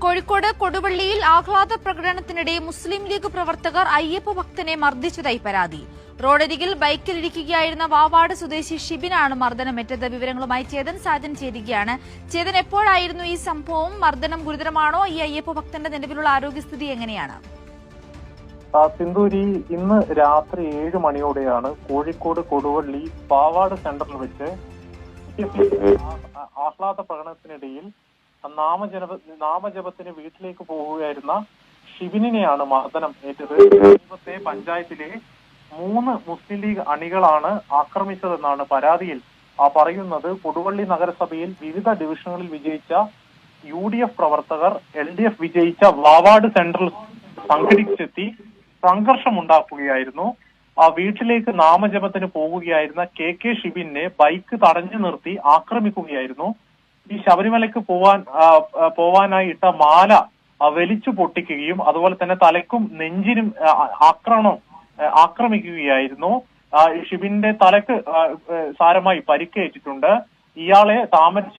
കോഴിക്കോട് കൊടുവള്ളിയിൽ ആഹ്ലാദ പ്രകടനത്തിനിടെ മുസ്ലിം ലീഗ് പ്രവർത്തകർ അയ്യപ്പ ഭക്തനെ മർദ്ദിച്ചതായി പരാതി. റോഡരികിൽ ബൈക്കിലിരിക്കുകയായിരുന്ന വാവാട് സ്വദേശി ഷിബിനാണ് മർദ്ദനമേറ്റത്. വിവരങ്ങളുമായി ചേതൻ സാജൻ ചേരുകയാണ്. ചേതൻ, എപ്പോഴായിരുന്നു ഈ സംഭവം? മർദ്ദനം ഗുരുതരമാണോ? ഈ അയ്യപ്പ ഭക്തന്റെ നിലവിലുള്ള ആരോഗ്യസ്ഥിതി എങ്ങനെയാണ്? സിന്ധൂരി, ഇന്ന് രാത്രി 7 മണിയോടെയാണ് കോഴിക്കോട് കൊടുവള്ളി വാവാട് സെന്ററിൽ വെച്ച് ആഹ്ലാദ പ്രകടനത്തിനിടയിൽ നാമജപത്തിന് വീട്ടിലേക്ക് പോവുകയായിരുന്ന ഷിബിനെയാണ് മർദ്ദനം ഏറ്റത്. സമീപത്തെ പഞ്ചായത്തിലെ 3 മുസ്ലിം ലീഗ് അണികളാണ് ആക്രമിച്ചതെന്നാണ് പരാതിയിൽ പറയുന്നത്. കൊടുവള്ളി നഗരസഭയിൽ വിവിധ ഡിവിഷനുകളിൽ വിജയിച്ച UDF പ്രവർത്തകർ LDF വിജയിച്ച വാവാട് സെന്ററിൽ സംഘടിച്ചെത്തി സംഘർഷമുണ്ടാക്കുകയായിരുന്നു. വീട്ടിലേക്ക് നാമജപത്തിന് പോകുകയായിരുന്ന KK ഷിബിനെ ബൈക്ക് തടഞ്ഞു നിർത്തി ആക്രമിക്കുകയായിരുന്നു. ഈ ശബരിമലയ്ക്ക് പോവാനായി ഇട്ട മാല വലിച്ചു പൊട്ടിക്കുകയും അതുപോലെ തന്നെ തലക്കും നെഞ്ചിനും ആക്രമിക്കുകയായിരുന്നു. ഷിബിന്റെ തലക്ക് സാരമായി പരിക്കേറ്റിട്ടുണ്ട്. ഇയാളെ താമരശ്ശേരി